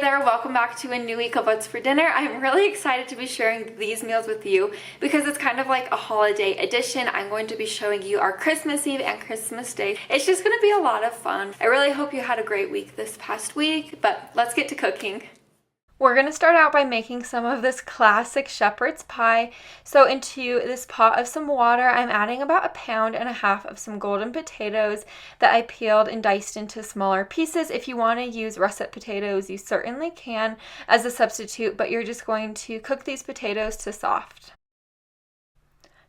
there, welcome back to a new week of What's for Dinner. I'm really excited to be sharing these meals with you because it's kind of like a holiday edition. I'm going to be showing you our Christmas Eve and Christmas Day. It's just going to be a lot of fun. I really hope you had a great week this past week, but let's get to cooking. We're going to start out by making some of this classic shepherd's pie. So into this pot of some water, I'm adding about 1.5 pounds of some golden potatoes that I peeled and diced into smaller pieces. If you want to use russet potatoes, you certainly can as a substitute, but you're just going to cook these potatoes to soft.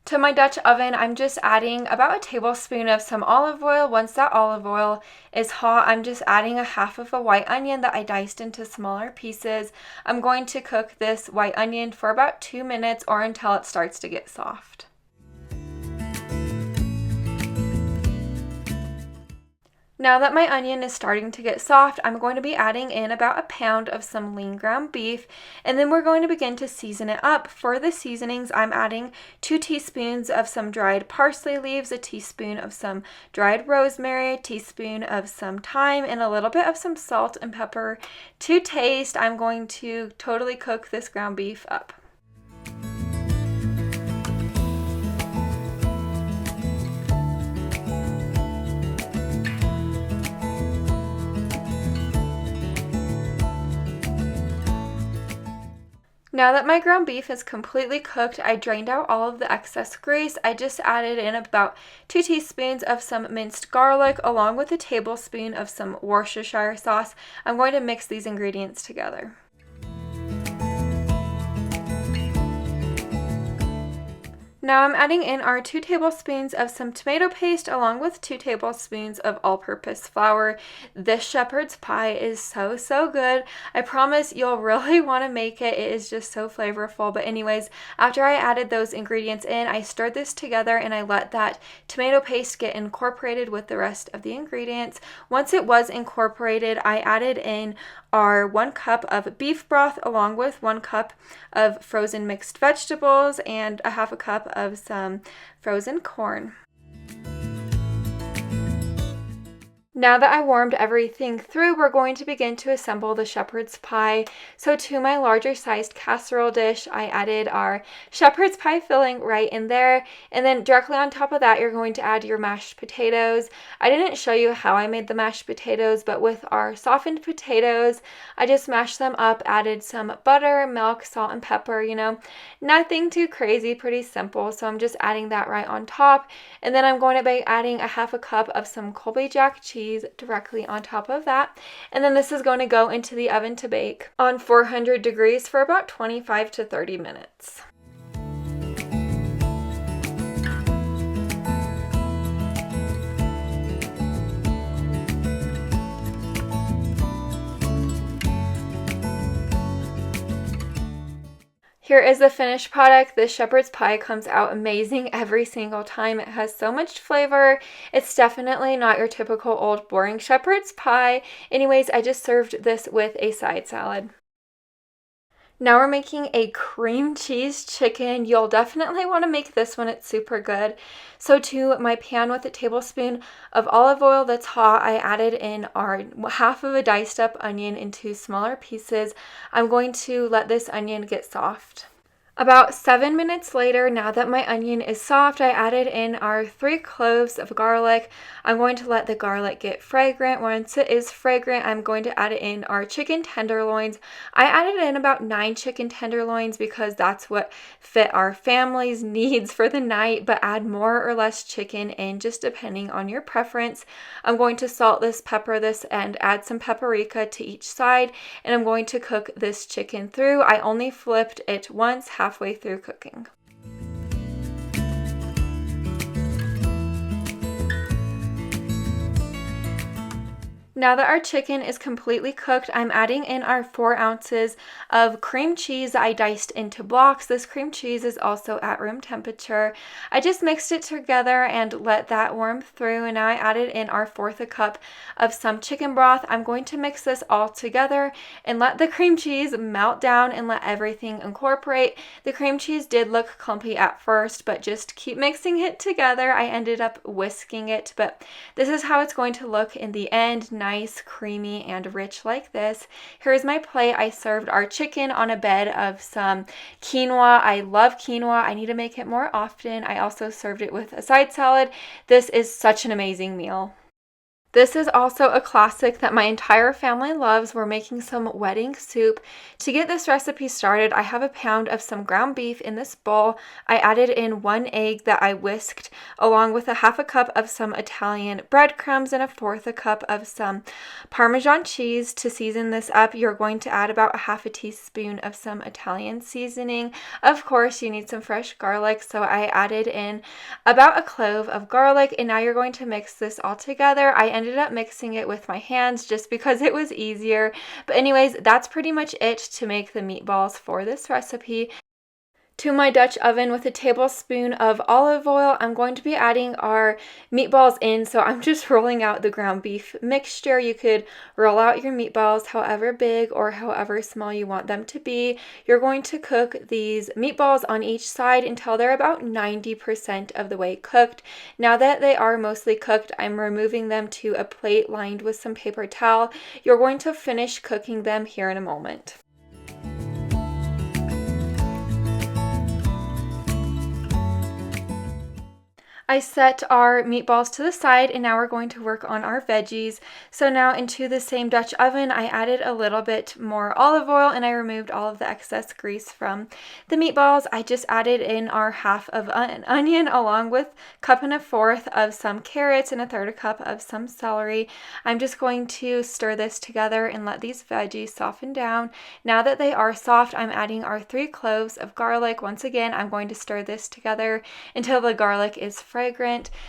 To my Dutch oven, I'm just adding about a tablespoon of some olive oil. Once that olive oil is hot, I'm just adding 1/2 a white onion that I diced into smaller pieces. I'm going to cook this white onion for about 2 minutes or until it starts to get soft. Now that my onion is starting to get soft, I'm going to be adding in about 1 pound of some lean ground beef, and then we're going to begin to season it up. For the seasonings, I'm adding 2 teaspoons of some dried parsley leaves, a teaspoon of some dried rosemary, a teaspoon of some thyme, and a little bit of some salt and pepper to taste. I'm going to totally cook this ground beef up. Now that my ground beef is completely cooked, I drained out all of the excess grease. I just added in about 2 teaspoons of some minced garlic along with a tablespoon of some Worcestershire sauce. I'm going to mix these ingredients together. Now I'm adding in our 2 tablespoons of some tomato paste along with 2 tablespoons of all-purpose flour. This shepherd's pie is so good. I promise you'll really want to make it. It is just so flavorful. But anyways, after I added those ingredients in, I stirred this together and I let that tomato paste get incorporated with the rest of the ingredients. Once it was incorporated, I added in our 1 cup of beef broth along with 1 cup of frozen mixed vegetables and 1/2 cup of some frozen corn. Now that I warmed everything through, we're going to begin to assemble the shepherd's pie. So to my larger sized casserole dish, I added our shepherd's pie filling right in there. And then directly on top of that, you're going to add your mashed potatoes. I didn't show you how I made the mashed potatoes, but with our softened potatoes, I just mashed them up, added some butter, milk, salt, and pepper, nothing too crazy, pretty simple. So I'm just adding that right on top. And then I'm going to be adding 1/2 cup of some Colby Jack cheese directly on top of that, and then this is going to go into the oven to bake on 400 degrees for about 25 to 30 minutes. Here is the finished product. This shepherd's pie comes out amazing every single time. It has so much flavor. It's definitely not your typical old boring shepherd's pie. Anyways, I just served this with a side salad. Now we're making a cream cheese chicken. You'll definitely want to make this one. It's super good. So to my pan with a tablespoon of olive oil that's hot, I added in our 1/2 of a diced up onion into smaller pieces. I'm going to let this onion get soft. About 7 minutes later, now that my onion is soft, I added in our 3 cloves of garlic. I'm going to let the garlic get fragrant. Once it is fragrant, I'm going to add in our chicken tenderloins. I added in about 9 chicken tenderloins because that's what fit our family's needs for the night, but add more or less chicken in just depending on your preference. I'm going to salt this, pepper this, and add some paprika to each side, and I'm going to cook this chicken through. I only flipped it once, halfway through cooking. Now that our chicken is completely cooked, I'm adding in our 4 ounces of cream cheese I diced into blocks. This cream cheese is also at room temperature. I just mixed it together and let that warm through, and now I added in our 1/4 cup of some chicken broth. I'm going to mix this all together and let the cream cheese melt down and let everything incorporate. The cream cheese did look clumpy at first, but just keep mixing it together. I ended up whisking it, but this is how it's going to look in the end. nice, creamy, and rich like this. Here's my plate. I served our chicken on a bed of some quinoa. I love quinoa. I need to make it more often. I also served it with a side salad. This is such an amazing meal. This is also a classic that my entire family loves. We're making some wedding soup. To get this recipe started, I have a pound of some ground beef in this bowl. I added in 1 egg that I whisked, along with a half a cup of some Italian breadcrumbs and a fourth a cup of some Parmesan cheese. To season this up, you're going to add about a half a teaspoon of some Italian seasoning. Of course, you need some fresh garlic, so I added in about a clove of garlic, and now you're going to mix this all together. I ended up mixing it with my hands just because it was easier. But anyways, that's pretty much it to make the meatballs for this recipe. To my Dutch oven with a tablespoon of olive oil, I'm going to be adding our meatballs in. So I'm just rolling out the ground beef mixture. You could roll out your meatballs however big or however small you want them to be. You're going to cook these meatballs on each side until they're about 90% of the way cooked. Now that they are mostly cooked, I'm removing them to a plate lined with some paper towel. You're going to finish cooking them here in a moment. I set our meatballs to the side, and now we're going to work on our veggies. So now into the same Dutch oven, I added a little bit more olive oil, and I removed all of the excess grease from the meatballs. I just added in our half of an onion, along with 1.25 cups of some carrots and 1/3 cup of some celery. I'm just going to stir this together and let these veggies soften down. Now that they are soft, I'm adding our 3 cloves of garlic. Once again, I'm going to stir this together until the garlic is fragrant.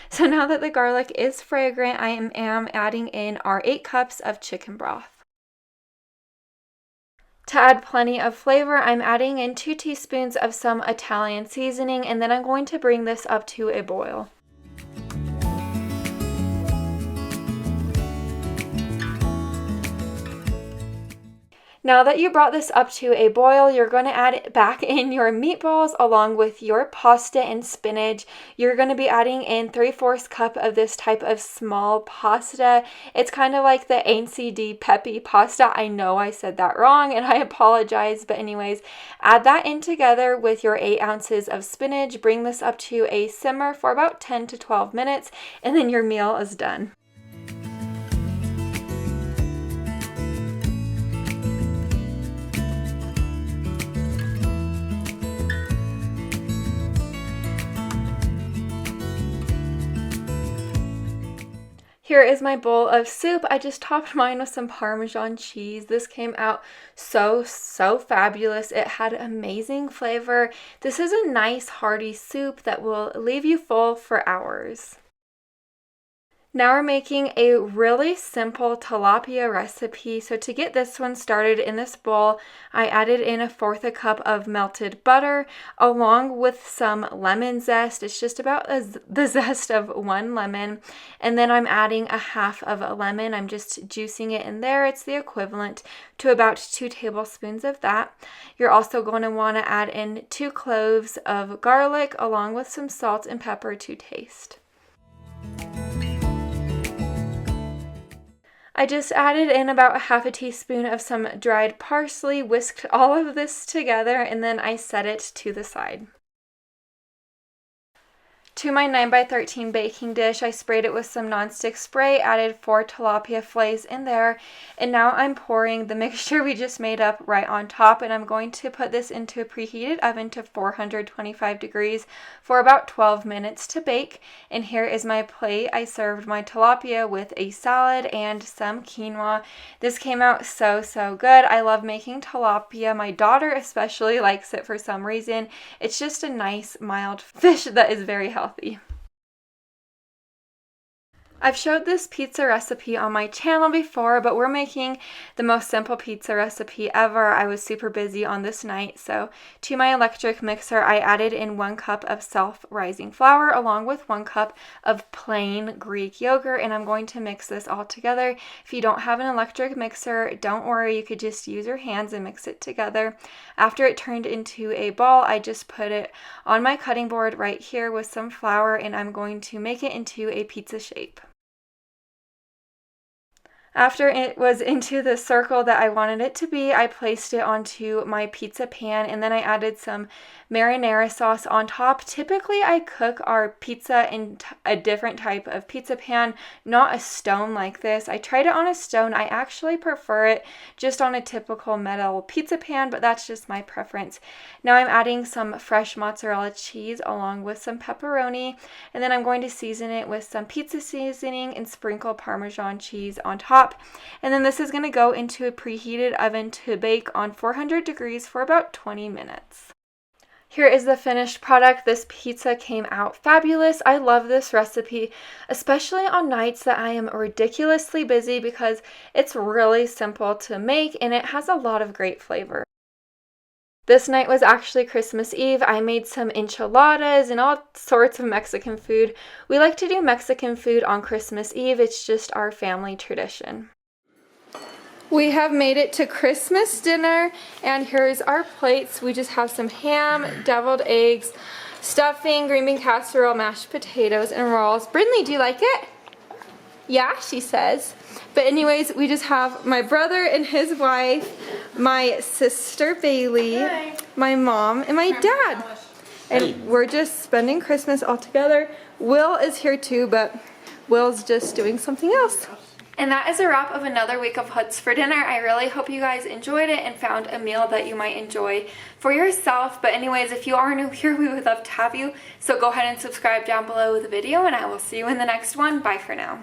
So now that the garlic is fragrant, I am adding in our 8 cups of chicken broth. To add plenty of flavor, I'm adding in 2 teaspoons of some Italian seasoning, and then I'm going to bring this up to a boil. Now that you brought this up to a boil, you're going to add back in your meatballs along with your pasta and spinach. You're going to be adding in 3/4 cup of this type of small pasta. It's kind of like the Ainsi di Pepe pasta. I know I said that wrong and I apologize, but anyways, add that in together with your 8 ounces of spinach. Bring this up to a simmer for about 10 to 12 minutes, and then your meal is done. Here is my bowl of soup. I just topped mine with some Parmesan cheese. This came out so fabulous. It had amazing flavor. This is a nice hearty soup that will leave you full for hours. Now we're making a really simple tilapia recipe. So to get this one started in this bowl, I added in 1/4 cup of melted butter along with some lemon zest. It's just about the zest of 1 lemon. And then I'm adding a half of a lemon. I'm just juicing it in there. It's the equivalent to about 2 tablespoons of that. You're also going to want to add in 2 cloves of garlic along with some salt and pepper to taste. I just added in about a half a teaspoon of some dried parsley, whisked all of this together, and then I set it to the side. To my 9x13 baking dish, I sprayed it with some nonstick spray, added 4 tilapia fillets in there, and now I'm pouring the mixture we just made up right on top, and I'm going to put this into a preheated oven to 425 degrees for about 12 minutes to bake. And here is my plate. I served my tilapia with a salad and some quinoa. This came out so good. I love making tilapia. My daughter especially likes it for some reason. It's just a nice, mild fish that is very healthy. I've showed this pizza recipe on my channel before, but we're making the most simple pizza recipe ever. I was super busy on this night, so to my electric mixer, I added in 1 cup of self-rising flour along with 1 cup of plain Greek yogurt, and I'm going to mix this all together. If you don't have an electric mixer, don't worry, you could just use your hands and mix it together. After it turned into a ball, I just put it on my cutting board right here with some flour, and I'm going to make it into a pizza shape. After it was into the circle that I wanted it to be, I placed it onto my pizza pan, and then I added some marinara sauce on top. Typically, I cook our pizza in a different type of pizza pan, not a stone like this. I tried it on a stone. I actually prefer it just on a typical metal pizza pan, but that's just my preference. Now I'm adding some fresh mozzarella cheese along with some pepperoni, and then I'm going to season it with some pizza seasoning and sprinkle Parmesan cheese on top. And then this is going to go into a preheated oven to bake on 400 degrees for about 20 minutes. Here is the finished product. This pizza came out fabulous. I love this recipe, especially on nights that I am ridiculously busy, because it's really simple to make and it has a lot of great flavor. This night was actually Christmas Eve. I made some enchiladas and all sorts of Mexican food. We like to do Mexican food on Christmas Eve. It's just our family tradition. We have made it to Christmas dinner, and here's our plates. We just have some ham, deviled eggs, stuffing, green bean casserole, mashed potatoes, and rolls. Brindley, do you like it? Yeah, she says. But anyways, we just have my brother and his wife, my sister Bailey, hi, my mom, and my dad. And we're just spending Christmas all together. Will is here too, but Will's just doing something else. And that is a wrap of another week of Hoods for Dinner. I really hope you guys enjoyed it and found a meal that you might enjoy for yourself. But anyways, if you are new here, we would love to have you. So go ahead and subscribe down below the video, and I will see you in the next one. Bye for now.